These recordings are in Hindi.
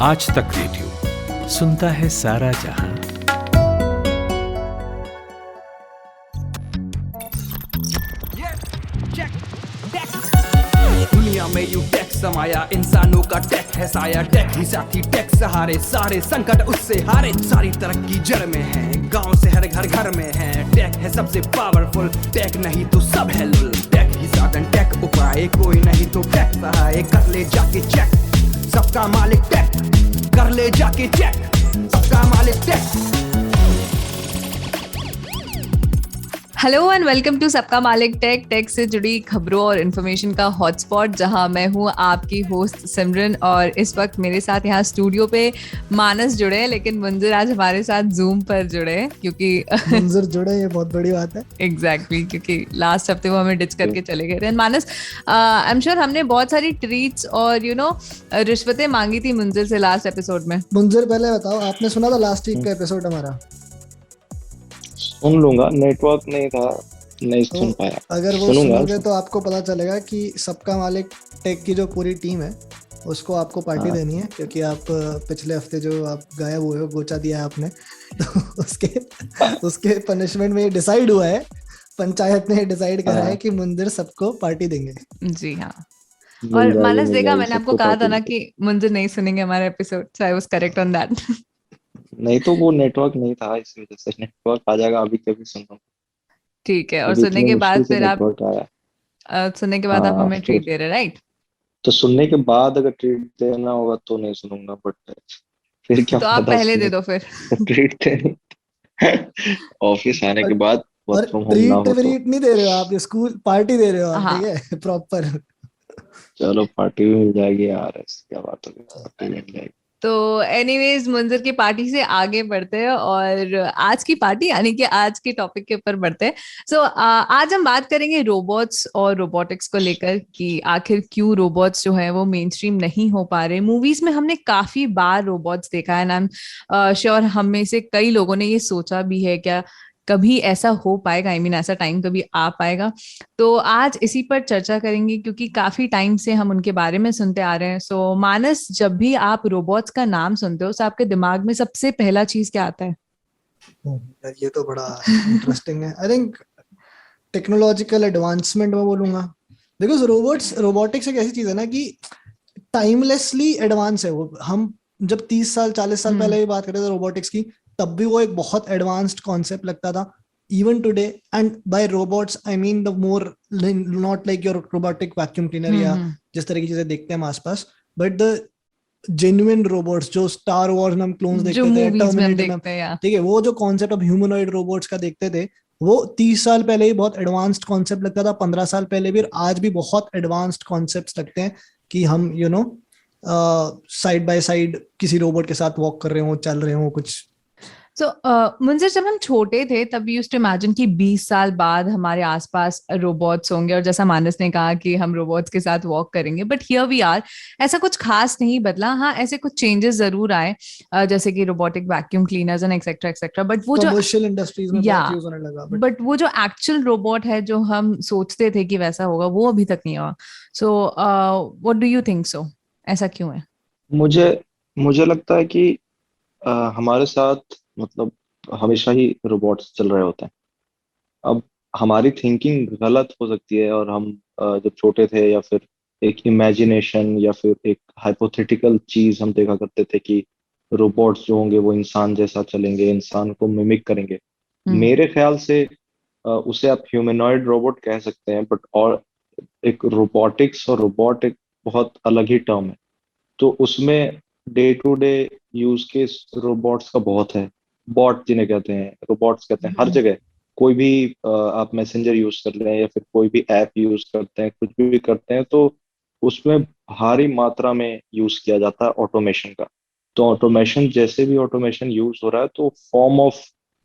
आज तक रेडियो सुनता है सारा जहां। दुनिया में यू टेक समाया, इंसानों का टेक है साया। टेक ही साथी, टेक सहारे, सारे संकट उससे हारे। सारी तरक्की जड़ में है, गांव से हर घर घर में है। टेक है सबसे पावरफुल, टेक नहीं तो सब है लुल। टेक ही साधन, टेक उपाय, कोई नहीं तो टेक सहाय। कर ले जाके चेक, सबका मालिक टेक। कर ले जाके चेक, सबका मालिक tech. Hello and welcome to सबका मालिक टेक। टेक से जुड़ी खबरों और इन्फॉर्मेशन का हॉटस्पॉट, जहां मैं हूं आपकी होस्ट सिमरन। और इस वक्त मेरे साथ यहाँ स्टूडियो पे मानस जुड़े हैं, लेकिन मुंजर आज हमारे साथ जूम पर जुड़े हैं क्योंकि मुंजर जुड़े, ये बहुत बड़ी बात है। एग्जैक्टली क्योंकि लास्ट हफ्ते वो हमें डिच करके चले गए थे। मानस, आई एम श्योर हमने बहुत सारी ट्रीट्स और रिश्वतें मांगी थी मुंजर से लास्ट एपिसोड में। मुंजर, पहले बताओ, आपने सुना था लास्ट वीक का एपिसोड हमारा? सुन लूंगा, नेटवर्क नहीं था, नहीं सुन पाया। अगर वो सुनोगे तो आपको पता चलेगा कि सबका मालिक टेक की जो पूरी टीम है उसको आपको पार्टी देनी है, क्योंकि आप पिछले हफ्ते जो आप गायब हुए हो, गोचा दिया है आपने, तो उसके पनिशमेंट में ये डिसाइड हुआ है, पंचायत ने डिसाइड करा है कि मुंजर सबको पार्टी देंगे। जी हाँ। और मानस देखा, मैंने आपको कहा था ना कि मुंजर नहीं सुनेंगे हमारा episode, so I was correct on that. नहीं तो वो नेटवर्क नहीं था, इस वजह से। नेटवर्क आ जाएगा, अभी कभी सुनूंगा। ठीक है। और सुनने के बाद फिर आप सुनने के बाद आप हमें ट्रीट दे रहे, राइट? तो सुनने के बाद अगर ट्रीट देना होगा तो नहीं सुनूंगा, बट फिर क्या तो आप पहले दे दो फिर ट्रीट देनी ऑफिस आने के बाद। और ट्रीट नहीं दे रहे हो आप, स्कूल पार्टी दे रहे हो आप, ठीक है, प्रॉपर। चलो पार्टी भी मिल जाएगी यार, क्या बात होगी, पार्टी मिल जाएगी। तो एनीवेज मुंजर की पार्टी से आगे बढ़ते हैं और आज की पार्टी यानी कि आज के टॉपिक के ऊपर बढ़ते हैं। सो आज हम बात करेंगे रोबोट्स और रोबोटिक्स को लेकर कि आखिर क्यों रोबोट्स जो है वो मेन स्ट्रीम नहीं हो पा रहे। मूवीज में हमने काफी बार रोबोट्स देखा है, एंड आई एम श्योर हम में से कई लोगों ने ये सोचा भी है क्या कभी ऐसा हो पाएगा, आई मीन ऐसा टाइम कभी आ पाएगा। तो आज इसी पर चर्चा करेंगे क्योंकि काफी टाइम से हम उनके बारे में सुनते आ रहे हैं। सो मानस, जब भी आप रोबोट्स का नाम सुनते हो तो आपके दिमाग में सबसे पहला चीज क्या आता है? यार ये तो बड़ा इंटरेस्टिंग है। आई थिंक टेक्नोलॉजिकल एडवांसमेंट में बोलूंगा। देखो, रोबोटिक्स एक ऐसी चीज है ना कि टाइमलेसली एडवांस है वो। हम जब 30 साल 40 साल पहले भी बात करते थे रोबोटिक्स की, तब भी वो एक बहुत एडवांस्ड कॉन्सेप्ट लगता था। Even today, and by robots I mean the more, not like your robotic vacuum cleaner या जिस तरह की चीजें देखते हैं हम आसपास, बट द जेन्युइन रोबोट्स जो स्टार वॉर्स में हम क्लोन्स देखते थे, टर्मिनेटर में, ठीक है, वो जो कॉन्सेप्ट ऑफ ह्यूमनॉइड रोबोट्स का देखते थे, वो 30 साल पहले ही बहुत एडवांस्ड कॉन्सेप्ट लगता था, 15 साल पहले भी, और आज भी बहुत एडवांस्ड कॉन्सेप्ट्स लगते हैं कि हम साइड बाय साइड किसी रोबोट के साथ वॉक कर रहे हो, चल रहे हो कुछ। मुंजर, जब हम छोटे थे तब यूज्ड टू इमेजिन कि 20 साल बाद हमारे आसपास रोबोट्स होंगे, और जैसा मानस ने कहा कि हम रोबोट्स के साथ वॉक करेंगे, बट हियर वी आर। ऐसा कुछ खास नहीं बदला। हाँ, ऐसे कुछ चेंजेस जरूर आए, जैसे कि robotic vacuum cleaners and etcetera etcetera, but वो जो कमर्शियल इंडस्ट्रीज में बहुत यूज होने लगा, बट वो जो एक्चुअल रोबोट है जो हम सोचते थे कि वैसा होगा, वो अभी तक नहीं हुआ। So what do you think? So ऐसा क्यों है? मुझे लगता है कि हमारे साथ मतलब हमेशा ही रोबोट्स चल रहे होते हैं। अब हमारी थिंकिंग गलत हो सकती है, और हम जब छोटे थे, या फिर एक इमेजिनेशन या फिर एक हाइपोथेटिकल चीज हम देखा करते थे कि रोबोट्स जो होंगे वो इंसान जैसा चलेंगे, इंसान को मिमिक करेंगे। मेरे ख्याल से उसे आप ह्यूमनॉइड रोबोट कह सकते हैं, बट और एक रोबोटिक्स और रोबोट एक बहुत अलग ही टर्म है। तो उसमें day to day use case robots का बहुत है। बॉट जिन्हें कहते हैं, रोबोट्स कहते हैं, हर जगह। कोई भी आप मैसेंजर यूज कर लें या फिर कोई भी ऐप यूज करते हैं, कुछ भी करते हैं, तो उसमें भारी मात्रा में यूज किया जाता है ऑटोमेशन का। तो ऑटोमेशन, जैसे भी ऑटोमेशन यूज हो रहा है, तो फॉर्म ऑफ,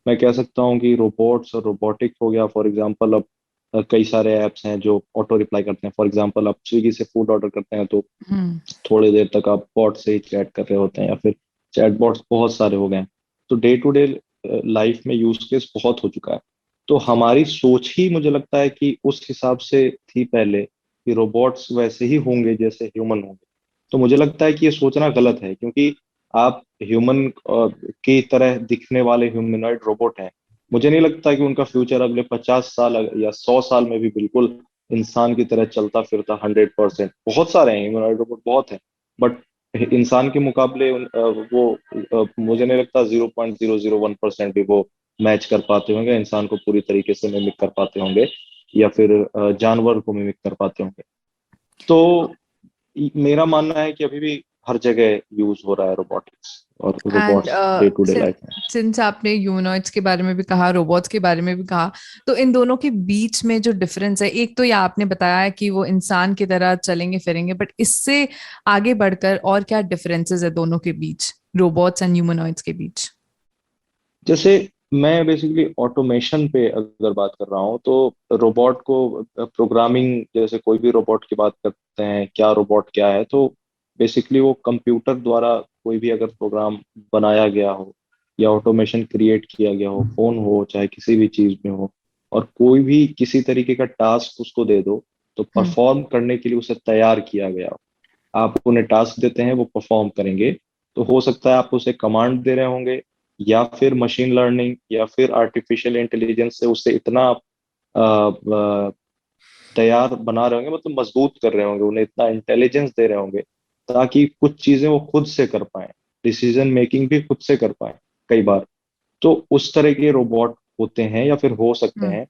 मैं कह सकता हूँ कि रोबोट्स और रोबोटिक हो गया। फॉर एग्जाम्पल, अब कई सारे ऐप्स हैं जो ऑटो रिप्लाई करते हैं। फॉर एग्जाम्पल, आप स्विगी से फूड ऑर्डर करते हैं, तो थोड़ी देर तक आप बॉट से ही चैट कर रहे होते हैं, या फिर चैट बॉट्स बहुत सारे हो गए हैं। तो डे टू डे लाइफ में यूज केस बहुत हो चुका है। तो हमारी सोच ही, मुझे लगता है कि उस हिसाब से थी पहले, कि रोबोट्स वैसे ही होंगे जैसे ह्यूमन होंगे। तो मुझे लगता है कि ये सोचना गलत है, क्योंकि आप ह्यूमन की तरह दिखने वाले ह्यूमनॉइड रोबोट हैं। मुझे नहीं लगता कि उनका फ्यूचर अगले 50 साल या 100 साल में भी बिल्कुल इंसान की तरह चलता फिरता 100%। बहुत सारे हैं ह्यूमनॉइड रोबोट, बहुत है, बट इंसान के मुकाबले मुझे नहीं लगता 0.001% भी वो मैच कर पाते होंगे, इंसान को पूरी तरीके से मिमिक कर पाते होंगे, या फिर जानवर को मिमिक कर पाते होंगे। तो मेरा मानना है कि अभी भी हर जगह यूज हो रहा है रोबोटिक्स और and robots day to day life में। सिंस आपने ह्यूमनॉइड्स के बारे में भी कहा, रोबोट्स के बारे में भी कहा, तो इन दोनों के बीच में जो डिफरेंस है, एक तो ये आपने बताया है कि वो इंसान की तरह चलेंगे फिरेंगे, बट इससे आगे बढ़कर और क्या डिफरेंसेस है दोनों के बीच, रोबोट्स एंड ह्यूमनॉइड्स के बीच? जैसे मैं बेसिकली ऑटोमेशन पे अगर बात कर रहा हूँ, तो रोबोट को प्रोग्रामिंग, जैसे कोई भी रोबोट की बात करते हैं, क्या रोबोट क्या है, तो बेसिकली वो कंप्यूटर द्वारा कोई भी अगर प्रोग्राम बनाया गया हो या ऑटोमेशन क्रिएट किया गया हो, फोन हो चाहे किसी भी चीज में हो, और कोई भी किसी तरीके का टास्क उसको दे दो, तो हम्म। परफॉर्म करने के लिए उसे तैयार किया गया हो। आप उन्हें टास्क देते हैं, वो परफॉर्म करेंगे, तो हो सकता है आप उसे कमांड दे रहे होंगे, या फिर मशीन लर्निंग या फिर आर्टिफिशियल इंटेलिजेंस से उसे इतना तैयार बना रहे होंगे, मतलब मजबूत कर रहे होंगे, उन्हें इतना इंटेलिजेंस दे रहे होंगे ताकि कुछ चीजें वो खुद से कर पाए, डिसीजन मेकिंग भी खुद से कर पाए कई बार। तो उस तरह के रोबोट होते हैं या फिर हो सकते हम्म। हैं।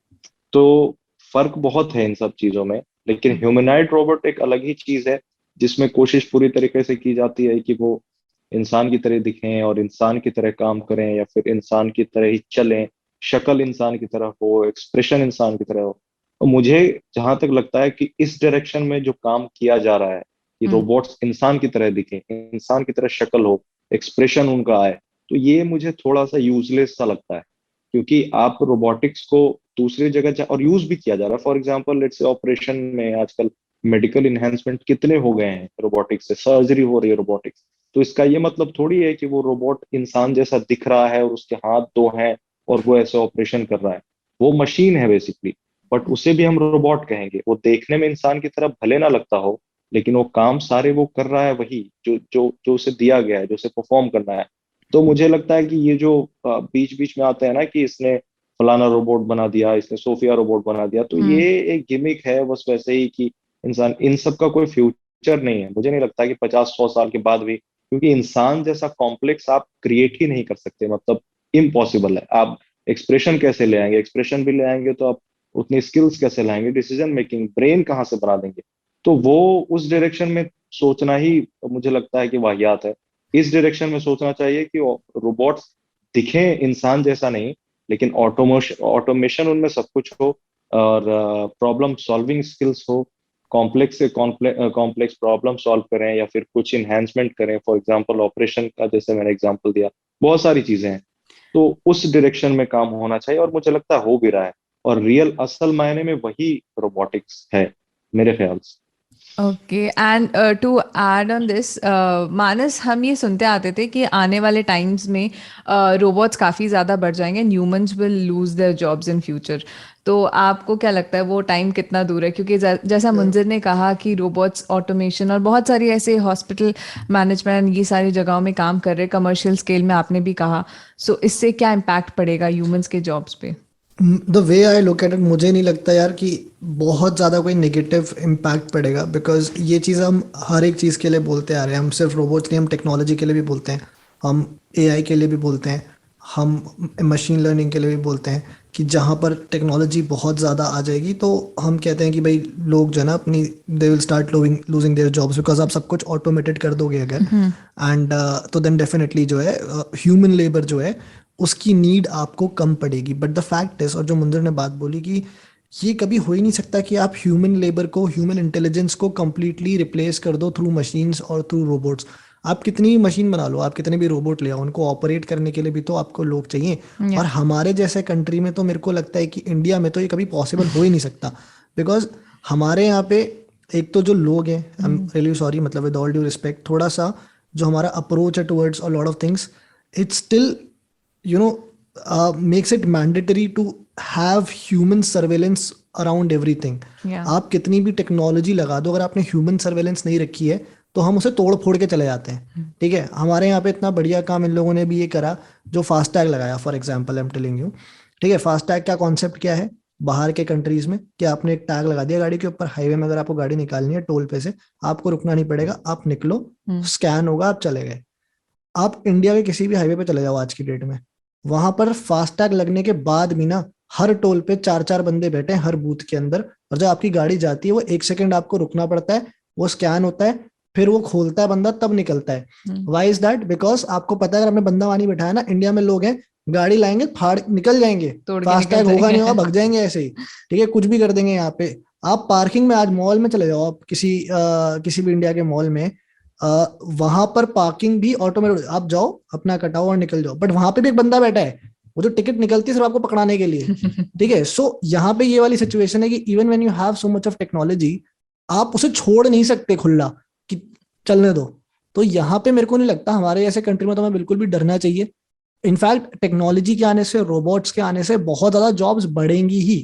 तो फर्क बहुत है इन सब चीजों में, लेकिन ह्यूमनॉइड रोबोट एक अलग ही चीज है, जिसमें कोशिश पूरी तरीके से की जाती है कि वो इंसान की तरह दिखें और इंसान की तरह काम करें, या फिर इंसान की तरह ही चलें, शक्ल इंसान की तरह हो, एक्सप्रेशन इंसान की तरह हो। तो मुझे जहां तक लगता है कि इस डायरेक्शन में जो काम किया जा रहा है कि हम्म। रोबोट्स इंसान की तरह दिखें, इंसान की तरह शक्ल हो, एक्सप्रेशन उनका आए, तो ये मुझे थोड़ा सा यूजलेस सा लगता है। क्योंकि आप रोबोटिक्स को दूसरी जगह और यूज भी किया जा रहा है, for example let's say operation में आजकल मेडिकल इन्हेंसमेंट कितने हो गए हैं, रोबोटिक्स से सर्जरी हो रही है रोबोटिक्स। तो इसका ये मतलब थोड़ी है कि वो रोबोट इंसान जैसा दिख रहा है और उसके हाथ दो हैं और वो ऐसे ऑपरेशन कर रहा है। वो मशीन है बेसिकली, बट उसे भी हम रोबोट कहेंगे। वो देखने में इंसान की तरह भले ना लगता हो, लेकिन वो काम सारे वो कर रहा है, वही जो जो जो उसे दिया गया है, जो उसे परफॉर्म करना है। तो मुझे लगता है कि ये जो बीच बीच में आता है ना कि इसने फलाना रोबोट बना दिया, इसने सोफिया रोबोट बना दिया, तो हम्म। ये एक गिमिक है बस, वैसे ही कि इंसान, इन सब का कोई फ्यूचर नहीं है। मुझे नहीं लगता कि 50-100 साल के बाद भी, क्योंकि इंसान जैसा कॉम्प्लेक्स आप क्रिएट ही नहीं कर सकते, मतलब इम्पॉसिबल है। आप एक्सप्रेशन कैसे ले आएंगे? एक्सप्रेशन भी ले आएंगे तो आप उतनी स्किल्स कैसे लाएंगे? डिसीजन मेकिंग ब्रेन कहाँ से बना देंगे? तो वो उस डायरेक्शन में सोचना ही मुझे लगता है कि वाहियात है। इस डायरेक्शन में सोचना चाहिए कि रोबोट्स दिखें इंसान जैसा नहीं, लेकिन ऑटोमेशन ऑटोमेशन उनमें सब कुछ हो, और प्रॉब्लम सॉल्विंग स्किल्स हो, कॉम्प्लेक्स से कॉम्प्लेक्स प्रॉब्लम सॉल्व करें, या फिर कुछ इन्हेंसमेंट करें, फॉर एग्जांपल ऑपरेशन का जैसे मैंने एग्जांपल दिया, बहुत सारी चीजें हैं। तो उस डायरेक्शन में काम होना चाहिए, और मुझे लगता है हो भी रहा है, और रियल असल मायने में वही रोबोटिक्स है मेरे ख्याल से। Okay, and to add on this, Manas, हम ये सुनते आते थे कि आने वाले टाइम्स में रोबोट्स काफ़ी ज़्यादा बढ़ जाएंगे and humans will lose their jobs in future. तो आपको क्या लगता है वो टाइम कितना दूर है? क्योंकि जैसा मुंजिर ने कहा कि रोबोट्स ऑटोमेशन और बहुत सारी ऐसे हॉस्पिटल मैनेजमेंट ये सारी जगहों में काम कर रहे हैं, कमर्शियल स्केल में आपने भी कहा। सो इससे क्या इम्पैक्ट पड़ेगा ह्यूमंस के जॉब्स पे? The way I look at it, मुझे नहीं लगता यार कि बहुत ज़्यादा कोई नेगेटिव इम्पैक्ट पड़ेगा, बिकॉज ये चीज़ हम हर एक चीज़ के लिए बोलते आ रहे हैं। हम सिर्फ रोबोट्स नहीं, हम टेक्नोलॉजी के लिए भी बोलते हैं, हम एआई के लिए भी बोलते हैं, हम मशीन लर्निंग के लिए भी बोलते हैं कि जहाँ पर टेक्नोलॉजी बहुत ज़्यादा आ जाएगी तो हम कहते हैं कि भाई लोग जो है ना अपनी, they will start losing their jobs, because आप सब कुछ ऑटोमेटेड कर दोगे अगर। एंड तो देन डेफिनेटली जो है ह्यूमन लेबर जो है उसकी नीड आपको कम पड़ेगी। बट द फैक्ट इज, और जो मुंदर ने बात बोली कि ये कभी हो ही नहीं सकता कि आप ह्यूमन लेबर को, ह्यूमन इंटेलिजेंस को कंप्लीटली रिप्लेस कर दो थ्रू मशीन्स और थ्रू रोबोट्स। आप कितनी भी मशीन बना लो, आप कितने भी रोबोट ले आओ, उनको ऑपरेट करने के लिए भी तो आपको लोग चाहिए। और हमारे जैसे कंट्री में तो मेरे को लगता है कि इंडिया में तो ये कभी पॉसिबल हो ही नहीं सकता, बिकॉज हमारे यहाँ पे एक तो जो लोग हैं, आई एम रियली सॉरी, मतलब विद ऑल ड्यू रिस्पेक्ट, थोड़ा सा जो हमारा अप्रोच है towards a lot of things, it's still makes it mandatory to have human surveillance around everything. Yeah. आप कितनी भी टेक्नोलॉजी लगा दो, अगर आपने ह्यूमन सर्वेलेंस नहीं रखी है तो हम उसे तोड़ फोड़ के चले जाते हैं। ठीक है, हमारे यहाँ पे इतना बढ़िया काम इन लोगों ने भी ये करा, जो फास्ट टैग लगाया for example, I am telling you. ठीक है, फास्ट टैग का कॉन्सेप्ट क्या है बाहर के कंट्रीज में, कि आपने एक टैग लगा दिया गाड़ी के ऊपर, हाईवे में अगर आपको गाड़ी निकालनी है टोल पे से, आपको रुकना नहीं पड़ेगा, आप निकलो, स्कैन होगा, आप चले गए। आप इंडिया के किसी भी हाईवे पे चले जाओ आज की डेट में, वहां पर फास्टैग लगने के बाद भी ना हर टोल पे 4-4 बंदे बैठे हैं हर बूथ के अंदर, और जब आपकी गाड़ी जाती है वो 1 सेकंड आपको रुकना पड़ता है, वो स्कैन होता है, फिर वो खोलता है बंदा, तब निकलता है। Y is that? बिकॉज आपको पता है अगर हमने बंदा वहां नहीं बैठाया ना, इंडिया में लोग हैं गाड़ी लाएंगे फाड़ निकल जाएंगे, फास्टैग होगा नहीं होगा, भग जाएंगे ऐसे ही। ठीक है, कुछ भी कर देंगे यहाँ पे। आप पार्किंग में आज मॉल में चले जाओ, आप किसी भी इंडिया के मॉल में, वहां पर पार्किंग भी ऑटोमेटिक, आप जाओ अपना कटाओ और निकल जाओ, बट वहां पे भी एक बंदा बैठा है, वो जो टिकट निकलती है सिर्फ आपको पकड़ाने के लिए। ठीक है, सो यहाँ पे ये वाली सिचुएशन है कि even when you have so much of technology, आप उसे छोड़ नहीं सकते खुला कि चलने दो। तो यहाँ पे मेरे को नहीं लगता हमारे ऐसे कंट्री में तो हमें बिल्कुल भी डरना चाहिए। इनफैक्ट टेक्नोलॉजी के आने से, रोबोट्स के आने से बहुत ज्यादा जॉब्स बढ़ेंगी ही।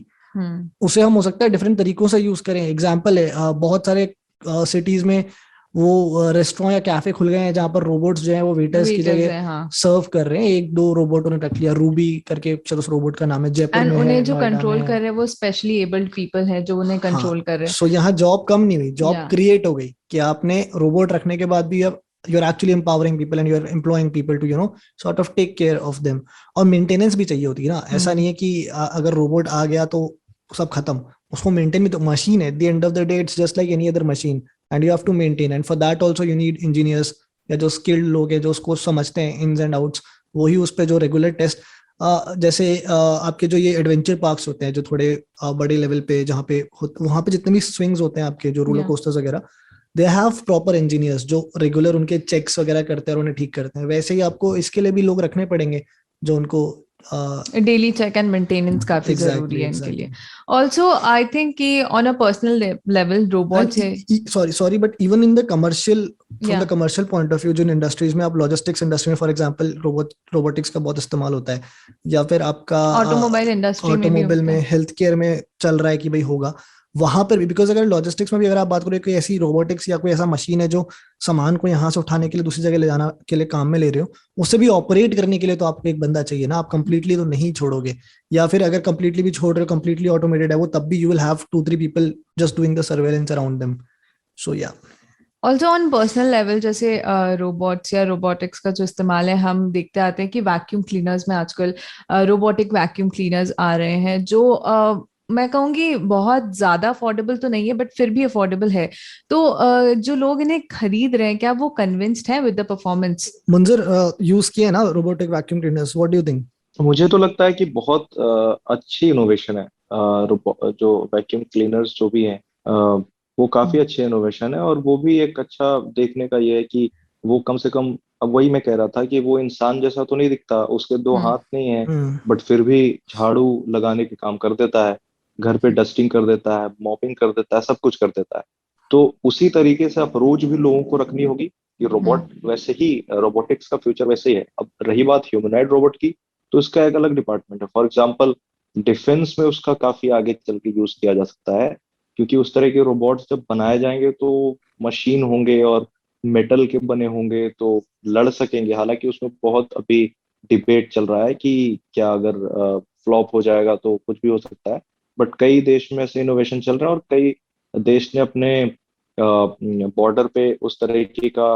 उसे हम हो सकता है डिफरेंट तरीकों से यूज करें। एग्जाम्पल है, बहुत सारे सिटीज में वो रेस्टोरेंट या कैफे खुल गए हैं जहां पर रोबोट्स जो है वो वेटर्स की जगह सर्व कर रहे हैं। 1-2 रोबोटों ने रख लिया, रूबी करके चलो उस रोबोट का नाम है, जयपुर में उन्हें है, जो नोएडा कंट्रोल में कर रहे हैं वो स्पेशली एबल्ड पीपल है जो उन्हें कंट्रोल कर रहे हैं। सो यहाँ जॉब कम नहीं हुई, जॉब क्रिएट हो गई कि आपने रोबोट रखने के बाद भी अब you are actually empowering people and you are employing people to sort of take care of them. और मेंटेनेंस भी चाहिए होती है ना, ऐसा नहीं है कि अगर रोबोट आ गया तो सब खत्म, उसको मेंटेन भी तो मशीन है। At the end of the day it's just like any other machine and you have to maintain, and for that also you need engineers या जो स्किल्ड लोग हैं जो उसको समझते हैं इन्स एंड आउट्स, वही उस पे जो रेगुलर टेस्ट, जैसे आपके जो ये एडवेंचर पार्क्स होते हैं जो थोड़े बड़े लेवल पे, जहाँ पे वहां पे जितने भी स्विंग्स होते हैं आपके जो रोलर कोस्टर्स वगैरह, दे हैव प्रॉपर इंजीनियर्स जो रेगुलर उनके चेक्स वगैरह करते हैं और उन्हें ठीक करते हैं। वैसे ही आपको इसके लिए भी लोग रखने पड़ेंगे जो उनको डेली चेक एंड मेंटेनेंस काफी जरूरी है इनके लिए। ऑल्सो आई थिंक कि on a personal level robots है, sorry but even in the commercial, from the commercial point of view, जो इंडस्ट्रीज में आप लॉजिस्टिक्स इंडस्ट्री में फॉर एग्जांपल रोबोटिक्स का बहुत इस्तेमाल होता है, या फिर आपका ऑटोमोबाइल इंडस्ट्री में हेल्थ केयर में चल रहा है कि भाई होगा, वहां पर भी। बिकॉज अगर लॉजिस्टिक्स में भी अगर आप बात करें कोई ऐसी रोबोटिक्स या कोई ऐसा मशीन है जो सामान को यहाँ से उठाने के लिए दूसरी जगह ले जाना के लिए काम में ले रहे हो, उससे भी ऑपरेट करने के लिए तो आपको एक बंदा चाहिए ना, आप कंप्लीटली तो नहीं छोड़ोगे। या फिर अगर कंप्लीटली भी छोड़ रहे हो, कंप्लीटली ऑटोमेटेड है वो, तब भी you will have 2-3 people just doing the surveillance around them. So या ऑल्सो ऑन पर्सनल लेवल जैसे रोबोट्स या रोबोटिक्स का जो इस्तेमाल है, हम देखते आते हैं कि वैक्यूम क्लीनर्स में आजकल रोबोटिक वैक्यूम क्लीनर्स आ रहे हैं जो मैं कहूंगी बहुत ज्यादा अफोर्डेबल तो नहीं है बट फिर भी अफोर्डेबल है। तो जो लोग इन्हें खरीद रहे हैं, क्या वो कन्विंस्ड हैं विद द परफॉर्मेंस? मंजर यूज किया है ना robotic vacuum cleaners, what do you think? मुझे तो लगता है कि बहुत अच्छी इनोवेशन है। जो वैक्यूम क्लीनर्स जो भी हैं, वो काफी अच्छे इनोवेशन है, और वो भी एक अच्छा देखने का ये है कि वो कम से कम, अब वही मैं कह रहा था कि वो इंसान जैसा तो नहीं दिखता, उसके 2 हाथ नहीं है, बट फिर भी झाड़ू लगाने के काम कर देता है, घर पे डस्टिंग कर देता है, मॉपिंग कर देता है, सब कुछ कर देता है। तो उसी तरीके से अप्रोच भी लोगों को रखनी होगी कि रोबोट वैसे ही, रोबोटिक्स का फ्यूचर वैसे ही है। अब रही बात ह्यूमनॉइड रोबोट की, तो इसका एक अलग डिपार्टमेंट है। फॉर एग्जाम्पल डिफेंस में उसका काफी आगे चल के यूज किया जा सकता है, क्योंकि उस तरह के रोबोट्स जब बनाए जाएंगे तो मशीन होंगे और मेटल के बने होंगे, तो लड़ सकेंगे। हालांकि उसमें बहुत अभी डिबेट चल रहा है कि क्या अगर फ्लॉप हो जाएगा तो कुछ भी हो सकता है, बट कई देश में ऐसे इनोवेशन चल रहा है, और कई देश ने अपने बॉर्डर पे उस तरीके का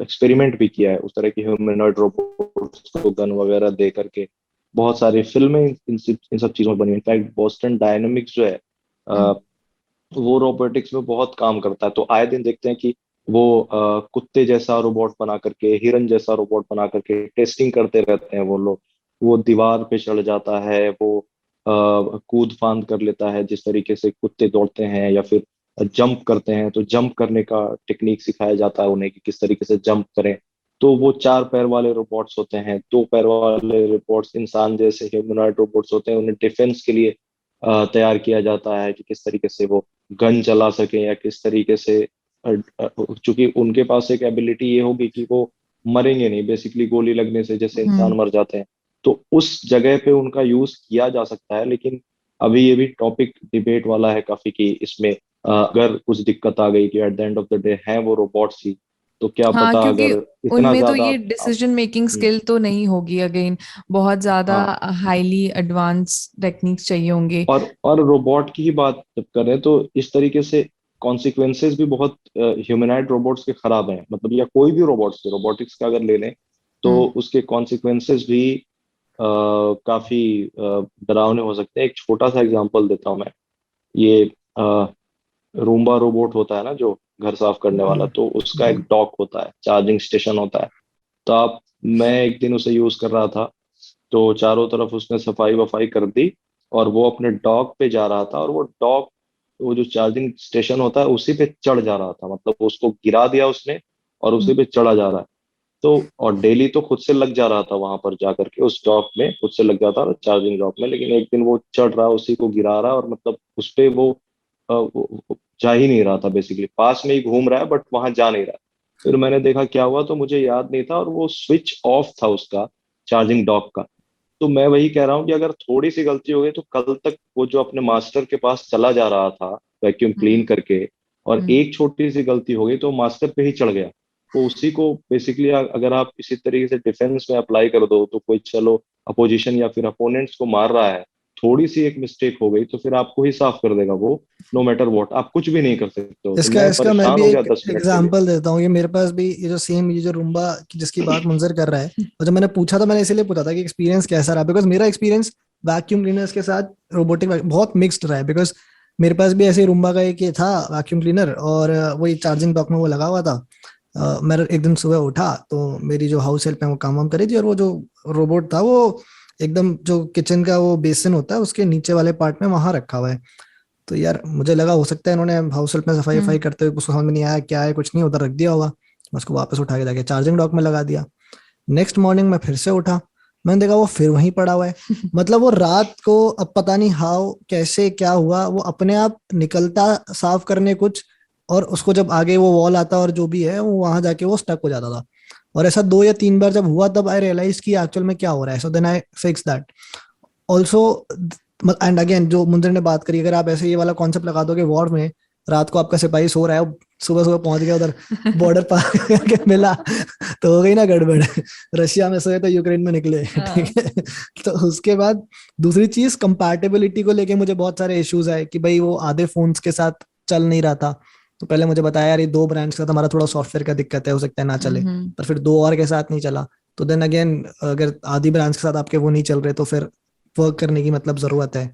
एक्सपेरिमेंट भी किया है, उस तरह के ह्यूमनॉइड रोबोट्स को गन वगैरह दे करके। बहुत सारी फिल्में इन सब चीजों में बनी। इनफैक्ट बोस्टन डायनामिक्स जो है, वो रोबोटिक्स में बहुत काम करता है। तो आए दिन देखते हैं कि वो कुत्ते जैसा रोबोट बना करके, हिरन जैसा रोबोट बना करके टेस्टिंग करते रहते हैं वो लोग। वो दीवार पे चढ़ जाता है, वो कूद फांद कर लेता है, जिस तरीके से कुत्ते दौड़ते हैं, या फिर जंप करते हैं तो जंप करने का टेक्निक सिखाया जाता है उन्हें कि किस तरीके से जंप करें। तो वो 4 पैर वाले रोबोट्स होते हैं, 2 पैर वाले रोबोट्स इंसान जैसे ह्यूमनॉइड रोबोट्स होते हैं, उन्हें डिफेंस के लिए तैयार किया जाता है कि किस तरीके से वो गन चला सके, या किस तरीके से, चूंकि उनके पास एक एबिलिटी ये होगी कि वो मरेंगे नहीं, बेसिकली गोली लगने से जैसे इंसान मर जाते हैं, तो उस जगह पे उनका यूज किया जा सकता है। लेकिन अभी ये भी टॉपिक डिबेट वाला है काफी कि इसमें अगर कुछ दिक्कत आ गई कि eight the end of the day है वो रोबोट्स ही, तो क्या हाँ, पता क्योंकि अगर इतना उनमें तो ज्यादा ये आप डिसीजन मेकिंग स्किल तो नहीं होगी, अगेन बहुत ज्यादा हाँ, हाईली एडवांस टेक्निक्स चाहिए होंगे। और रोबोट की ही बात जब करें तो इस तरीके से कॉन्सिक्वेंसेस भी बहुत ह्यूमनॉइड रोबोट्स के खराब हैं, मतलब या कोई भी रोबोट्स के रोबोटिक्स का अगर ले लें तो हम्म। उसके कॉन्सिक्वेंसेस भी काफी डरावने हो सकते हैं। एक छोटा सा एग्जांपल देता हूँ मैं। ये रूम्बा रोबोट होता है ना जो घर साफ करने वाला, तो उसका एक डॉक होता है, चार्जिंग स्टेशन होता है। तो आप मैं एक दिन उसे यूज कर रहा था, तो चारों तरफ उसने सफाई वफाई कर दी और वो अपने डॉक पे जा रहा था, और वो डॉक, वो जो चार्जिंग स्टेशन होता है उसी पे चढ़ जा रहा था, मतलब उसको गिरा दिया उसने और उसी पे चढ़ा जा रहा है। तो और डेली तो खुद से लग जा रहा था वहां पर जा करके, उस डॉक में खुद से लग जाता था चार्जिंग डॉक में, लेकिन एक दिन वो चढ़ रहा, उसी को गिरा रहा, और मतलब उस पे वो जा ही नहीं रहा था, बेसिकली पास में ही घूम रहा है बट वहां जा नहीं रहा। फिर मैंने देखा क्या हुआ, तो मुझे याद नहीं था और वो स्विच ऑफ था उसका, चार्जिंग डॉक का। तो मैं वही कह रहा हूँ कि अगर थोड़ी सी गलती हो गई तो कल तक वो जो अपने मास्टर के पास चला जा रहा था वैक्यूम क्लीन हम्म। करके, और हम्म। एक छोटी सी गलती हो गई तो मास्टर पे ही चढ़ गया। तो उसी को बेसिकली अगर आप इसी तरीके से डिफेंस में अप्लाई कर दो, तो कोई चलो अपोजिशन या फिर अपोनेंट्स को मार रहा है, थोड़ी सी एक मिस्टेक हो गई तो फिर आपको ही साफ कर देगा वो, नो मैटर व्हाट, आप कुछ भी नहीं कर सकते हो। तो इसका मैं इसका मैं परेशान भी हो गया एक 10 मिनट के लिए। एग्जांपल देता हूँ। ये मेरे पास भी ये जो सेम, ये जो रूम्बा की जिसकी बात मुंजर कर रहा है, और जब मैंने पूछा था, मैंने इसीलिए पूछा था कि एक्सपीरियंस कैसा रहा, बिकॉज मेरा एक्सपीरियंस वैक्यूम क्लीनर्स के साथ रोबोटिक बहुत मिक्स्ड रहा है। बिकॉज मेरे पास भी ऐसे रूम्बा का एक ये था वैक्यूम क्लीनर, और वही चार्जिंग डॉक में वो लगा हुआ था। मैं एक दिन सुबह उठा तो मेरी जो हाउस हेल्प है वो काम वाम करी थी, और वो जो रोबोट था वो एकदम जो किचन का वो बेसिन होता है उसके नीचे वाले पार्ट में वहां रखा हुआ है। तो यार मुझे लगा हो सकता है इन्होंने हाउस हेल्प में सफाई वफाई करते हुए उसको समझ में नहीं आया क्या है, कुछ नहीं, उधर रख दिया होगा। मैं उसको वापस उठा के जाके चार्जिंग डॉक में लगा दिया। नेक्स्ट मॉर्निंग मैं फिर से उठा, मैंने देखा वो फिर वहीं पड़ा हुआ है। मतलब वो रात को अब पता नहीं हाउ कैसे क्या हुआ, वो अपने आप निकलता साफ करने कुछ, और उसको जब आगे वो वॉल आता और जो भी है वो वहां जाके वो स्टक हो जाता था। और ऐसा 2 या 3 बार जब हुआ तब आई रियलाइज कि एक्चुअल में क्या हो रहा है। So then I fix that also. And again जो मुंदर ने बात करी, अगर आप ऐसे ये वाला कॉन्सेप्ट लगा दोगे वॉर में, रात को आपका सिपाही सो रहा है, सुबह सुबह पहुंच गया उधर, बॉर्डर पार करके मिला, तो हो गई ना गड़बड़। रशिया में सोए तो यूक्रेन में निकले। ठीक है। तो उसके बाद दूसरी चीज कंपैटिबिलिटी को लेके मुझे बहुत सारे इश्यूज आए कि भाई वो आधे फोन्स के साथ चल नहीं रहा था। तो पहले मुझे बताया यार ये 2 ब्रांड्स के साथ हमारा थोड़ा सॉफ्टवेयर का दिक्कत है, हो सकता है ना चले, पर फिर 2 और के साथ नहीं चला। तो देन अगेन अगर आधी ब्रांड्स के साथ आपके वो नहीं चल रहे तो फिर वर्क करने की मतलब जरूरत है।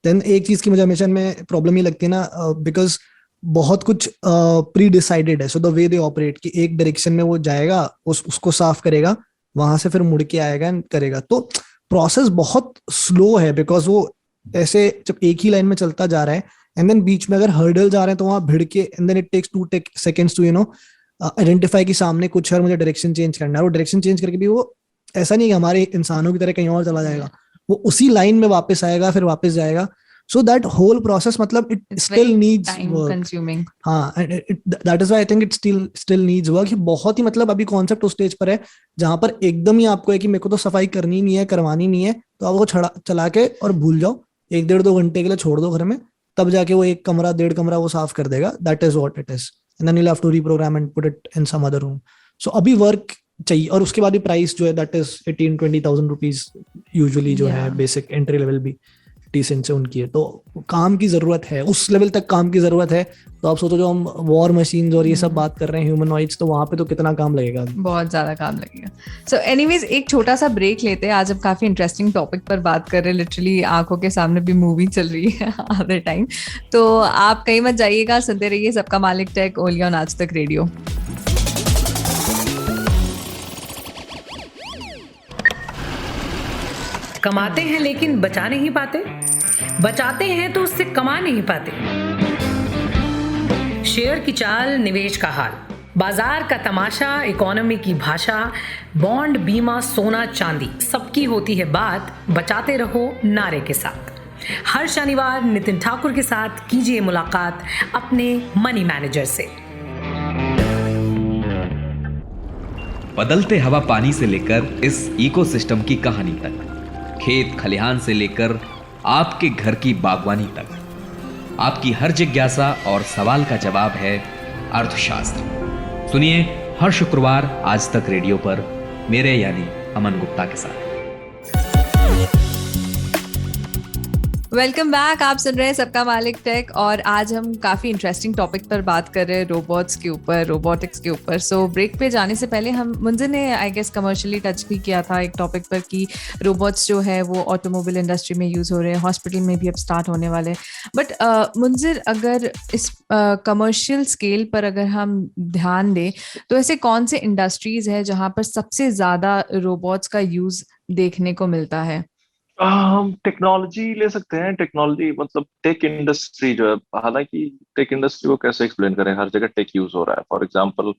देन एक चीज की मुझे हमेशा में प्रॉब्लम ही लगती है ना, बिकॉज बहुत कुछ प्री डिसाइडेड है। So the way they operate कि एक डायरेक्शन में वो जाएगा, उसको साफ करेगा, वहां से फिर मुड़ के आएगा एंड करेगा। तो प्रोसेस बहुत स्लो है, बिकॉज वो ऐसे जब एक ही लाइन में चलता जा रहा है, एंड देन बीच में अगर हर्डल आ रहे हैं तो वहां भिड़ के, and then it takes 2 seconds to identify कि सामने कुछ है और मुझे डायरेक्शन चेंज करना है। और डायरेक्शन चेंज करके भी वो ऐसा नहीं कि हमारे इंसानों की तरह कहीं और चला जाएगा, वो उसी लाइन में वापस आएगा फिर वापस जाएगा। सो दैट होल प्रोसेस, मतलब it still needs work. Consuming. हाँ, that is why I think it still needs work. बहुत ही मतलब अभी कॉन्सेप्ट उस स्टेज पर है जहां पर एकदम ही आपको है कि मेरे को तो सफाई करनी नहीं है, करवानी नहीं है, तो आप वो चला के और भूल जाओ, 1-1.5-2 घंटे के लिए छोड़ दो घर में, तब जाके वो 1 कमरा 1.5 कमरा वो साफ कर देगा। That is what it is, and then you have to reprogram and put it in some other room. So अभी वर्क चाहिए। और उसके बाद भी प्राइस जो है दैट इज 18-20,000 रुपीज यूजुअली जो है बेसिक एंट्री लेवल भी डिसेंट से उनकी है। तो काम की जरूरत है, उस लेवल तक काम की जरूरत है। तो आप सोचो जो हम वॉर मशीन्स और ये सब बात कर रहे हैं ह्यूमनॉइड्स, तो वहां पे तो कितना काम लगेगा, बहुत ज्यादा काम लगेगा। सो एनीवेज एक छोटा सा ब्रेक लेते हैं। आज हम काफी इंटरेस्टिंग टॉपिक पर बात कर रहे हैं, लिटरली आंखों के सामने भी मूवी चल रही है आधे टाइम। तो आप कहीं मत जाइएगा, सुनते रहिए सबका मालिक टेक ओनली ऑन आज तक रेडियो। कमाते हैं लेकिन बचा नहीं पाते, बचाते हैं तो उससे कमा नहीं पाते। शेयर की चाल, निवेश का हाल, बाजार का तमाशा, इकोनॉमी की भाषा, बॉन्ड, बीमा, सोना, चांदी, सबकी होती है बात। बचाते रहो नारे के साथ। हर शनिवार नितिन ठाकुर के साथ कीजिए मुलाकात अपने मनी मैनेजर से। बदलते हवा पानी से लेकर इस इकोसिस्टम की कहानी तक, खेत खलिहान से लेकर आपके घर की बागवानी तक, आपकी हर जिज्ञासा और सवाल का जवाब है अर्थशास्त्र। सुनिए हर शुक्रवार आज तक रेडियो पर मेरे यानी अमन गुप्ता के साथ। Welcome back. आप सुन रहे हैं सबका मालिक टेक और आज हम काफी इंटरेस्टिंग टॉपिक पर बात कर रहे हैं, रोबोट्स के ऊपर, रोबोटिक्स के ऊपर। सो ब्रेक पे जाने से पहले हम मुंजिर ने आई गेस कमर्शियली टच भी किया था एक टॉपिक पर कि रोबोट्स जो है वो ऑटोमोबाइल इंडस्ट्री में यूज हो रहे हैं, हॉस्पिटल में भी अब स्टार्ट होने वाले हैं। बट मुंजिर, अगर इस कमर्शियल स्केल पर अगर हम ध्यान दें तो ऐसे कौन से इंडस्ट्रीज है जहाँ पर सबसे ज्यादा रोबोट्स का यूज देखने को मिलता है? हम टेक्नोलॉजी ले सकते हैं। टेक्नोलॉजी मतलब टेक इंडस्ट्री जो है, हालांकि टेक इंडस्ट्री को कैसे एक्सप्लेन करें, हर जगह टेक यूज हो रहा है। फॉर एग्जांपल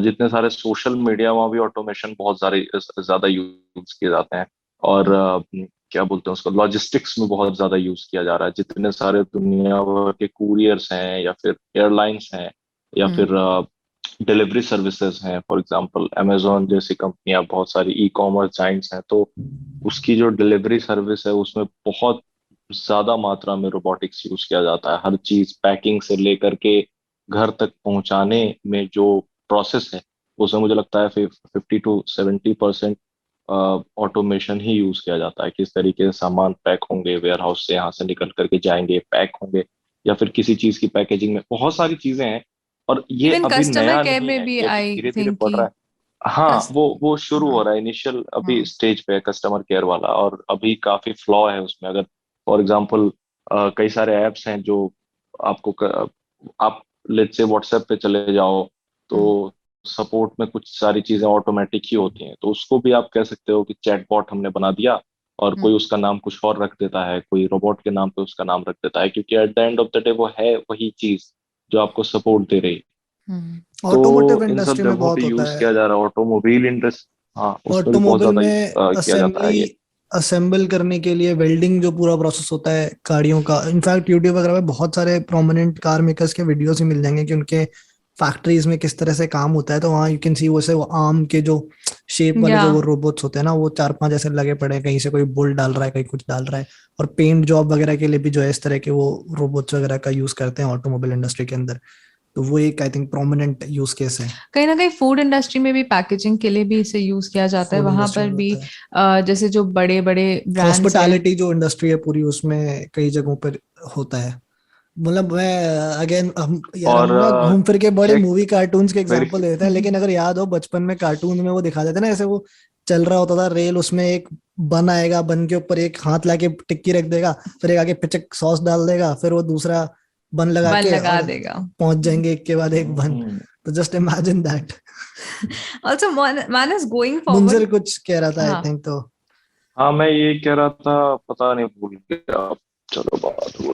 जितने सारे सोशल मीडिया, वहाँ भी ऑटोमेशन बहुत ज्यादा यूज किए जाते हैं। और क्या बोलते हैं उसको, लॉजिस्टिक्स में बहुत ज्यादा यूज किया जा रहा है। जितने सारे दुनिया भर के कुरियर्स हैं या फिर एयरलाइंस हैं या फिर डिलीवरी सर्विसेज हैं, फॉर एग्जांपल अमेजोन जैसी कंपनियां, बहुत सारी ई कॉमर्स जाइंट्स हैं, तो उसकी जो डिलीवरी सर्विस है उसमें बहुत ज्यादा मात्रा में रोबोटिक्स यूज किया जाता है। हर चीज पैकिंग से लेकर के घर तक पहुंचाने में जो प्रोसेस है उसमें मुझे लगता है 50 to 70% ऑटोमेशन ही यूज किया जाता है। किस तरीके से सामान पैक होंगे, वेयर हाउस से यहाँ से निकल करके जाएंगे, पैक होंगे, या फिर किसी चीज की पैकेजिंग में बहुत सारी चीजें हैं। और ये इवन अभी कस्टमर नया केयर नहीं में है, भी ये आई धीरे धीरे थिंक बढ़ कि रहा है। हाँ, कस- वो शुरू हो रहा है, इनिशियल अभी स्टेज पे है कस्टमर केयर वाला, और अभी काफी फ्लॉ है उसमें। अगर फॉर एग्जांपल कई सारे ऐप्स हैं जो आप लेट्स से व्हाट्सएप पे चले जाओ तो सपोर्ट में कुछ सारी चीजें ऑटोमेटिक ही होती हैं, तो उसको भी आप कह सकते हो कि चैटबॉट हमने बना दिया, और कोई उसका नाम कुछ और रख देता है, कोई रोबोट के नाम पे उसका नाम रख देता है, क्योंकि eight the end of the day वो है वही चीज जो आपको सपोर्ट दे रही है। ऑटोमोटिव तो इन सब इंडस्ट्री में जगहों पे बहुत होता यूज है। किया जा रहा है। ऑटोमोबाइल इंडस्ट्री, हाँ, उसमें भी बहुत ऑटोमोबाइल ज्यादा में किया जाता है असेंबली ये। असेंबल करने के लिए वेल्डिंग जो पूरा प्रोसेस होता है गाड़ियों का, इनफैक्ट यूट्यूब वगैरह में बहुत सारे प्रोमिनेंट कार मेकर्स के वीडियोस ही मिल जाएंगे कि उनके फैक्ट्रीज में किस तरह से काम होता है। तो वहाँ यू कैन सी वो आर्म के जो शेप वाले या जो वो रोबोट्स होते हैं ना, वो 4-5 ऐसे लगे पड़े हैं, कहीं से कोई बोल्ट डाल रहा है, कहीं कुछ डाल रहा है। और पेंट जॉब वगैरह के लिए भी जो है इस तरह के वो रोबोट्स वगैरह का यूज करते हैं ऑटोमोबाइल इंडस्ट्री के अंदर। तो वो एक I think prominent use case है। कहीं ना कहीं फूड इंडस्ट्री में भी पैकेजिंग के लिए भी इसे यूज किया जाता है। फूड वहां इंडस्ट्री पर में भी होता है। जैसे जो बड़े बड़े ब्रांड्स है। हॉस्पिटैलिटी जो इंडस्ट्री है पूरी, उसमें कई जगहों पर होता है। मतलब मैं अगेन हम यार हम और ना घूम फिर के बड़े एक मूवी कार्टून्स के मेरी एग्जांपल देते हैं, लेकिन अगर याद हो बचपन में कार्टून में वो दिखा देते ना, ऐसे वो चल रहा होता था रेल, उसमें एक बन आएगा, बन के ऊपर एक हाथ लाके टिक्की रख देगा, फिर एक आगे पिचक सॉस डाल देगा, फिर वो दूसरा बन लगा बन के लगा और देगा। पहुंच जाएंगे एक के बाद एक बन। तो just imagine that. Also Manas going Munzir forward. कुछ कह रहा था आई हाँ, थिंक तो। हाँ, मैं ये कह रहा था, पता नहीं भूल गया। चलो बात बोलो।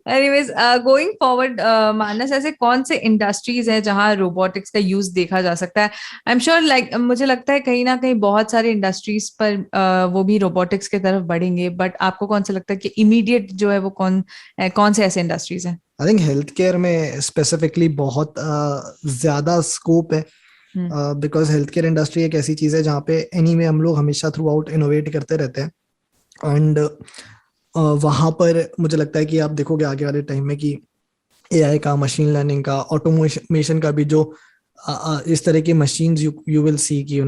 एनीवेज गोइंग फॉरवर्ड मानस, ऐसे कौन से इंडस्ट्रीज हैं जहां रोबोटिक्स का यूज देखा जा सकता है? आई एम श्योर, लाइक मुझे लगता है कहीं ना कहीं बहुत सारे इंडस्ट्रीज पर वो भी रोबोटिक्स की तरफ बढ़ेंगे, बट आपको कौन सा लगता है कि इमीडिएट जो है वो कौन से ऐसे इंडस्ट्रीज हैं? आई थिंक हेल्थ केयर में स्पेसिफिकली बहुत ज्यादा स्कोप है, बिकॉज हेल्थ केयर इंडस्ट्री एक ऐसी चीज है जहाँ पे एनीवे हम लोग हमेशा थ्रू आउट इनोवेट करते रहते हैं। एंड वहां पर मुझे लगता है कि आप देखोगे आगे वाले टाइम में कि एआई का, मशीन लर्निंग का, ऑटोमेशन का भी जो इस तरह की मशीन्स यू विल सी कि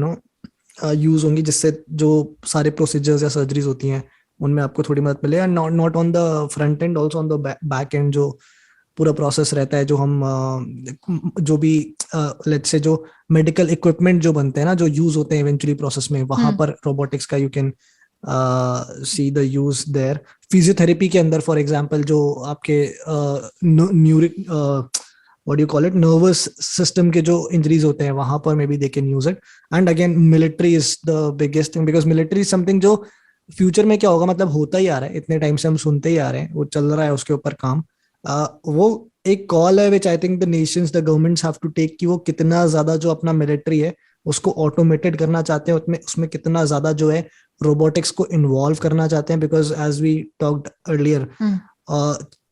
यूज होंगी, जिससे जो सारे प्रोसीजर्स या सर्जरीज होती हैं उनमें आपको थोड़ी मदद मिले। And not on the front end, also on the back and, जो पूरा प्रोसेस रहता है, जो हम जो भी लेट्स से जो मेडिकल इक्विपमेंट जो बनते हैं ना, जो यूज होते हैं इवेंचुअली प्रोसेस में, वहां पर रोबोटिक्स का you can see the use there. Physiotherapy के अंदर फॉर एग्जांपल जो आपके न्यूरिक what you call it, nervous system के जो इंजरीज होते हैं, वहां पर maybe they can use it. And again military is the biggest thing, because military is something जो फ्यूचर में क्या होगा, मतलब होता ही आ रहा है, इतने टाइम से हम सुनते ही आ रहे हैं, वो चल रहा है उसके ऊपर काम। वो एक कॉल है which I think the nations, the governments have to take, कि वो कितना ज्यादा जो अपना मिलिट्री है उसको ऑटोमेटेड करना चाहते हैं, उसमें कितना ज्यादा जो है रोबोटिक्स को इन्वॉल्व करना चाहते हैं। Because as we talked earlier,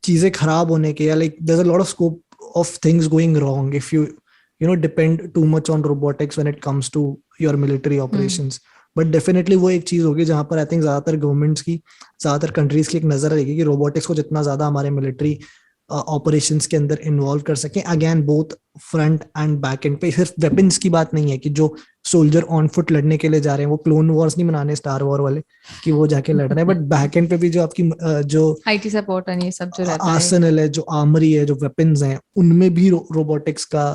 चीजें खराब होने के, या like there is a lot of scope of things going wrong if you depend too much on robotics when it comes to your military operations. But definitely वो एक चीज होगी जहां पर आई थिंक ज्यादातर गवर्नमेंट्स की, ज्यादातर कंट्रीज की एक नजर रहेगी कि रोबोटिक्स को जितना ज्यादा हमारे मिलिट्री ऑपरेशंस के अंदर इन्वॉल्व कर सकें, again both front end back and पे। सिर्फ वेपन्स की बात नहीं है कि जो सोल्जर ऑन फुट लड़ने के लिए जा रहे हैं वो क्लोन वॉर्स नहीं बनाने स्टार वॉर वाले कि वो जाके लड़ रहे हैं, बट बैक एंड पे भी जो आपकी जो आईटी सपोर्ट और ये सब जो रहता है, आर्सेनल है, जो आर्मरी है, जो वेपन्स हैं, उनमें भी रोबोटिक्स का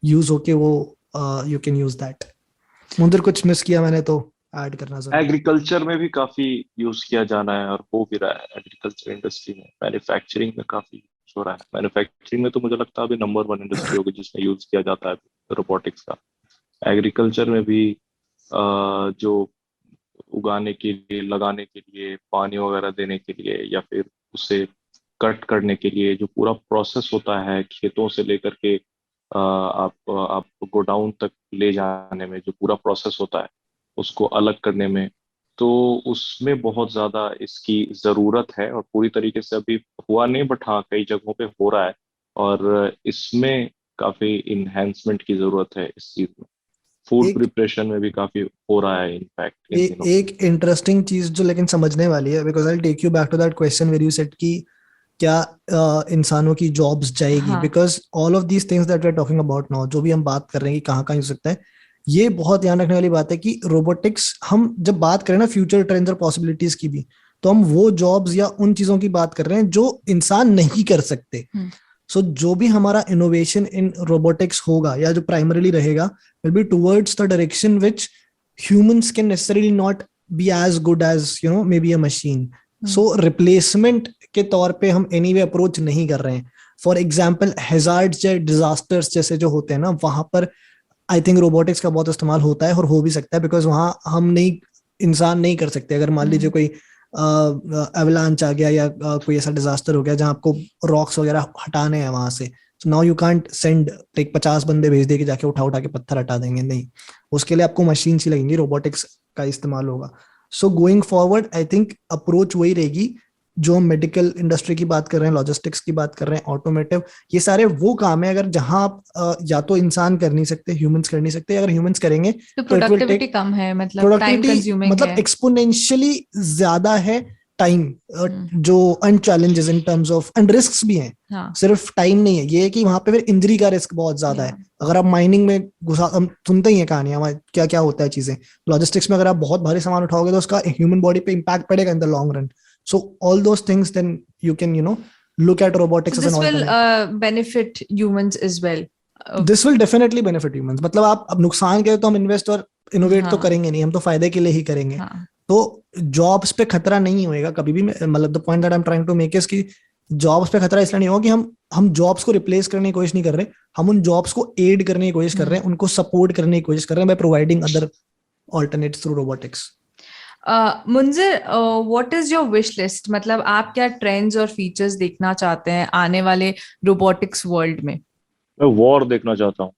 यूज होके वो यू कैन यूज दैट। मुंदर कुछ मिस किया मैंने तो ऐड करना जरूरी। एग्रीकल्चर में भी काफी यूज किया जाना है और हो भी रहा है। एग्रीकल्चर इंडस्ट्री में, मैन्युफैक्चरिंग में काफी यूज हो रहा है। मैन्युफैक्चरिंग में तो मुझे लगता है अभी नंबर 1 इंडस्ट्री होगी जिसमें यूज किया जाता है रोबोटिक्स का। एग्रीकल्चर में भी जो उगाने के लिए, लगाने के लिए, पानी वगैरह देने के लिए, या फिर उसे कट करने के लिए जो पूरा प्रोसेस होता है खेतों से लेकर के आप गोडाउन तक ले जाने में, जो पूरा प्रोसेस होता है उसको अलग करने में, तो उसमें बहुत ज्यादा इसकी जरूरत है। और पूरी तरीके से अभी हुआ नहीं, बट हाँ कई जगहों पे हो रहा है और इसमें काफी इन्हेंसमेंट की जरूरत है इस चीज में। फूड एक प्रिपरेशन में भी काफी हो रहा है इनफैक्ट इन दिनों। एक इंटरेस्टिंग चीज जो लेकिन समझने वाली है, because I take you back to that question where you said कि क्या इंसानों की जॉब्स जाएगी, हाँ। Because all of these things that we are talking about now, जो भी हम बात कर रहे हैं कि कहाँ कहाँ हो सकता है, ये बहुत ध्यान रखने वाली बात है कि रोबोटिक्स, हम जब बात करें ना फ्यूचर ट्रेंड्स और पॉसिबिलिटीज की भी, तो हम वो जॉब्स या उन चीजों की बात कर रहे हैं जो इंसान नहीं कर सकते। सो जो भी हमारा इनोवेशन इन रोबोटिक्स होगा या जो प्राइमरीली रहेगा will be towards the direction which humans can necessarily not be as good as maybe a machine. So replacement के तौर पे हम anyway अप्रोच नहीं कर रहे हैं। फॉर एग्जाम्पल हैजार्ड्स या डिजास्टर्स जैसे जो होते हैं ना, वहां पर आई थिंक रोबोटिक्स का बहुत इस्तेमाल होता है और हो भी सकता है, बिकॉज वहां हम नहीं, इंसान नहीं कर सकते। अगर मान लीजिए कोई एवलांच आ गया या कोई ऐसा डिजास्टर हो गया जहां आपको रॉक्स वगैरह हटाने हैं वहां से, so now you can't send like 50 बंदे भेज दे कि जाके उठा उठा के पत्थर हटा देंगे, नहीं, उसके लिए आपको मशीन ही लगेंगी, रोबोटिक्स का इस्तेमाल होगा। So going forward I think approach वही रहेगी। जो हम मेडिकल इंडस्ट्री की बात कर रहे हैं, लॉजिस्टिक्स की बात कर रहे हैं, ऑटोमेटिव, ये सारे वो काम है अगर जहां आप या तो इंसान कर नहीं सकते, ह्यूमंस कर नहीं सकते, अगर ह्यूमंस करेंगे तो प्रोडक्टिविटी कम है, मतलब टाइम कंज्यूमिंग है, मतलब एक्सपोनेंशियली ज्यादा है टाइम जो and challenges in terms of and risks भी हैं। हाँ। सिर्फ टाइम नहीं है, ये है कि वहां पे फिर इंजरी का रिस्क बहुत ज्यादा है। अगर आप माइनिंग में घुसा, हम सुनते ही हैं कहानियां क्या क्या होता है चीजें, लॉजिस्टिक्स में अगर आप बहुत भारी सामान उठाओगे तो उसका ह्यूमन बॉडी पे इम्पैक्ट पड़ेगा in the long run. So all those things then you can look at robotics as an this will alternative. benefit humans as well. This will definitely benefit humans. मतलब आप अब नुकसान के तो हम इन्वेस्ट और इनोवेट तो हाँ। करेंगे नहीं, हम तो फायदे के लिए ही करेंगे। हाँ। तो जॉब्स पे खतरा नहीं होएगा कभी भी। मतलब the point that I am trying to make is कि जॉब्स पे खतरा इसलिए नहीं होगा कि हम जॉब्स को रिप्लेस करने की कोशिश नहीं कर रहे, हम उन जॉब्स को एड करने की कोशिश कर रहे हैं, उनको सपोर्ट करने की कोशिश कर रहे हैं by providing other alternates through robotics. Munzir, what is your wish list? मतलब आप क्या ट्रेंड्स और फीचर्स देखना चाहते हैं आने वाले रोबोटिक्स वर्ल्ड में? मैं वॉर देखना चाहता हूँ,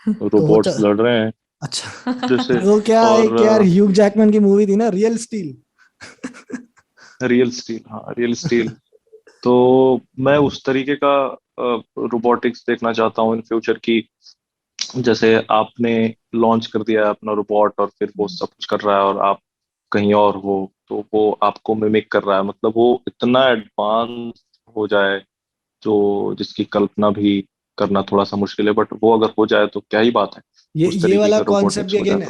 रोबोट्स लड़ रहे हैं। अच्छा जैसे वो क्या है और कि यार ह्यूग जैकमैन की मूवी थी ना, रियल स्टील। रियल स्टील, हाँ रियल स्टील। तो मैं उस तरीके का रोबोटिक्स देखना चाहता हूँ इन फ्यूचर की, जैसे आपने लॉन्च कर दिया है अपना रोबोट और फिर वो सब कुछ कर रहा है और आप कहीं और हो तो वो आपको मिमिक कर रहा है। मतलब वो इतना एडवांस हो जाए जो जिसकी कल्पना भी करना थोड़ा सा मुश्किल है, बट वो अगर हो जाए तो क्या ही बात है। ये वाला कॉन्सेप्ट भी अगेन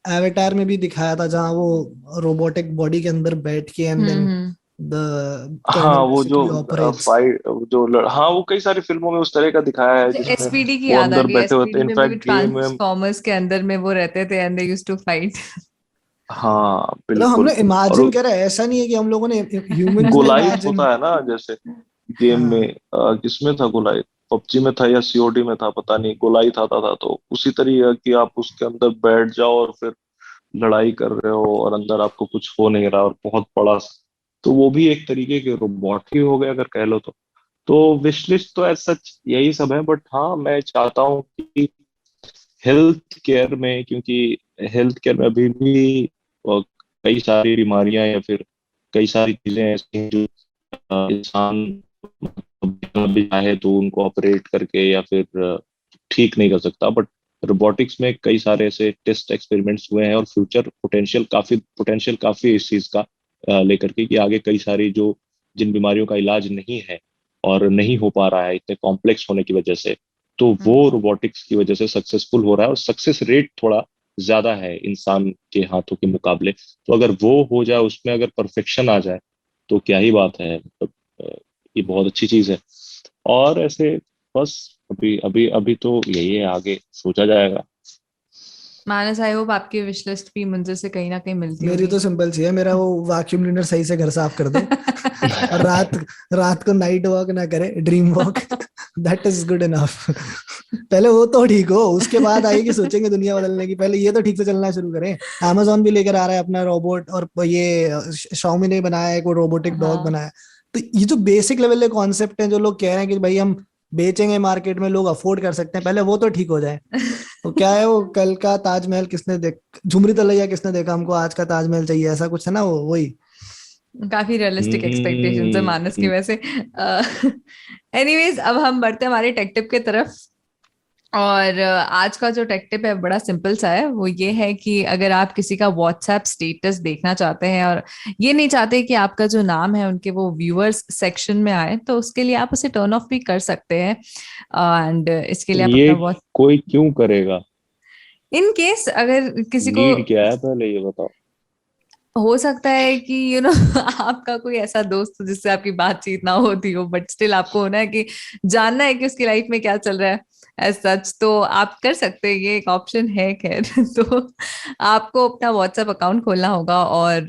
एवेटार में भी दिखाया था, जहां वो रोबोटिक बॉडी के अंदर बैठ के एंड देन हाँ वो जो फाइट हाँ वो कई सारी फिल्मों में उस तरह का दिखाया है जिसमें एसपीडी की वो याद आ अंदर गई। बैठे होते हैं। एसपीडी में भी इनफैक्ट गेम में ट्रांसफॉर्मर्स के अंदर में वो रहते थे and they used to fight. हाँ मतलब बिल्कुल। हमने इमेजिन और करा है, ऐसा नहीं है कि हम लोगों ने ह्यूमंस ने गोलाइथ इमेजिन। होता है ना, जैसे गेम में किसमें था गोलाइथ, पबजी में था या सीओडी में था पता नहीं, गोलाइथ आता था। तो उसी तरीके कि आप उसके अंदर बैठ जाओ और फिर लड़ाई कर रहे हो और अंदर आपको कुछ हो नहीं रहा और बहुत बड़ा, तो वो भी एक तरीके के रोबोट ही हो गए अगर कह लो तो। विश लिस्ट तो ऐसा सच यही सब है, बट हाँ मैं चाहता हूँ कि हेल्थ केयर में, क्योंकि हेल्थ केयर में अभी भी कई सारी बीमारियां या फिर कई सारी चीजें ऐसी हैं जो इंसान भी चाहे तो उनको ऑपरेट करके या फिर ठीक नहीं कर सकता। बट रोबोटिक्स में कई सारे ऐसे टेस्ट एक्सपेरिमेंट्स हुए हैं और फ्यूचर पोटेंशियल काफी इस चीज का लेकर के कि आगे कई सारी जो जिन बीमारियों का इलाज नहीं है और नहीं हो पा रहा है इतने कॉम्प्लेक्स होने की वजह से, तो वो रोबोटिक्स की वजह से सक्सेसफुल हो रहा है और सक्सेस रेट थोड़ा ज्यादा है इंसान के हाथों के मुकाबले। तो अगर वो हो जाए, उसमें अगर परफेक्शन आ जाए तो क्या ही बात है, मतलब ये बहुत अच्छी चीज है। और ऐसे बस अभी अभी अभी तो यही है, आगे सोचा जाएगा। मानस, आई होप आपकी विश लिस्ट भी मुंजर से कहीं ना कहीं मिलती मेरी होगी। तो सिंपल सी है, मेरा वो वैक्यूम क्लीनर सही से घर साफ कर दे और रात रात को नाइट वॉक ना करे, dream walk, that is good enough. पहले वो तो ठीक हो, उसके बाद आएगी सोचेंगे दुनिया बदलने की, पहले ये तो ठीक से चलना शुरू करें। Amazon भी लेकर आ रहा है अपना रोबोट, और ये Xiaomi ने बनाया है, कोई रोबोटिक डॉग हाँ। बनाया। तो ये जो बेसिक लेवल के कॉन्सेप्ट हैं जो लोग कह रहे हैं कि भाई हम बेचेंगे मार्केट में, लोग अफोर्ड कर सकते हैं, पहले वो तो ठीक हो जाए। तो क्या है वो, कल का ताजमहल किसने देख, झुमरी तलैया किसने देखा, हमको आज का ताजमहल चाहिए, ऐसा कुछ है ना, वो वही। काफी रियलिस्टिक एक्सपेक्टेशंस है मानस की वैसे। एनीवेज, अब हम बढ़ते हैं हमारे टेक टिप की तरफ। और आज का जो टेक टिप है बड़ा सिंपल सा है। वो ये है कि अगर आप किसी का व्हाट्सएप स्टेटस देखना चाहते हैं और ये नहीं चाहते कि आपका जो नाम है उनके वो व्यूअर्स सेक्शन में आए, तो उसके लिए आप उसे टर्न ऑफ भी कर सकते हैं। एंड इसके लिए आप ये अपना कोई क्यों करेगा? इन केस अगर किसी को नीड क्या है, पहले ये बताओ। हो सकता है कि आपका कोई ऐसा दोस्त हो जिससे आपकी बातचीत ना होती हो, बट स्टिल आपको होना है कि जानना है कि उसकी लाइफ में क्या चल रहा है एज सच, तो आप कर सकते हैं, ये एक ऑप्शन है खैर। तो आपको अपना व्हाट्सएप अकाउंट खोलना होगा और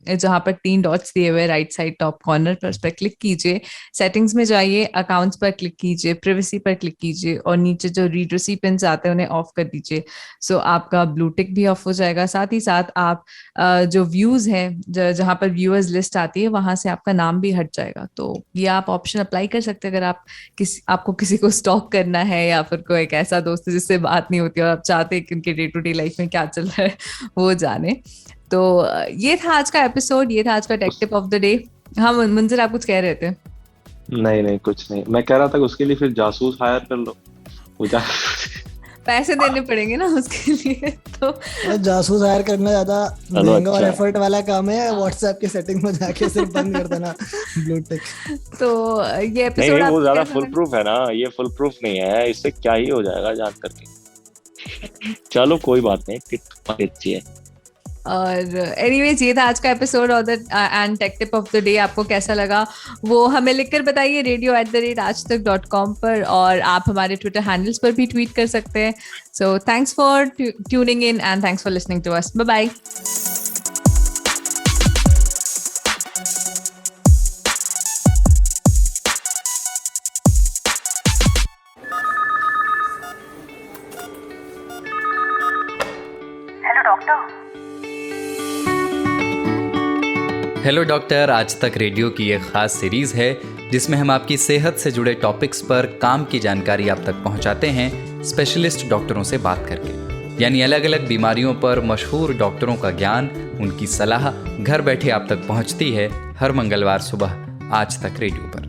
जहां पर 3 डॉट्स दिए हुए राइट साइड टॉप कॉर्नर पर, उस पर क्लिक कीजिए, सेटिंग्स में जाइए, अकाउंट्स पर क्लिक कीजिए, प्रिवेसी पर क्लिक कीजिए और नीचे जो रीड रिसिपिएंट्स आते हैं उन्हें ऑफ कर दीजिए। सो आपका ब्लू टिक भी ऑफ हो जाएगा। साथ ही साथ आप जो व्यूज हैं, जहां पर व्यूअर्स लिस्ट आती है, वहां से आपका नाम भी हट जाएगा। तो ये आप ऑप्शन अप्लाई कर सकते हैं अगर आपको किसी को स्टॉक करना है, या फिर कोई एक ऐसा दोस्त है जिससे बात नहीं होती और आप चाहते हैं कि उनके डे टू डे लाइफ में क्या चल रहा है वो जाने। तो ये था आज का एपिसोड, ये था आज का take tip of the day. हाँ मुंजर, आप कुछ कह रहे थे? नहीं कुछ नहीं, मैं कह रहा था कि उसके लिए फिर जासूस हायर कर लो, पैसे देने पड़ेंगे ना उसके लिए। तो जासूस हायर करना ज्यादा महंगा और अच्छा। एफर्ट वाला काम है, व्हाट्सएप के सेटिंग में जाके सिर्फ बंद कर देना ब्लू टिक। तो ये नहीं एपिसोड वो ज्यादा फुल प्रूफ है ना, ये फुल प्रूफ नहीं है, इससे क्या ही हो जाएगा जान करके। चलो कोई बात नहीं, टिप अच्छी है। और एनीवेज, ये था आज का एपिसोड और and take tip of the day. आपको कैसा लगा वो हमें लिखकर बताइए radio@aajtak.com पर, और आप हमारे ट्विटर हैंडल्स पर भी ट्वीट कर सकते हैं। So thanks for tuning in and thanks for listening to us. Bye bye. Hello doctor Aaj Tak radio की एक खास सीरीज़ है जिसमें हम आपकी सेहत से जुड़े टॉपिक्स पर काम की जानकारी आप तक पहुंचाते हैं स्पेशलिस्ट डॉक्टरों से बात करके। यानी अलग अलग बीमारियों पर मशहूर डॉक्टरों का ज्ञान, उनकी सलाह घर बैठे आप तक पहुंचती है हर मंगलवार सुबह आज तक रेडियो पर।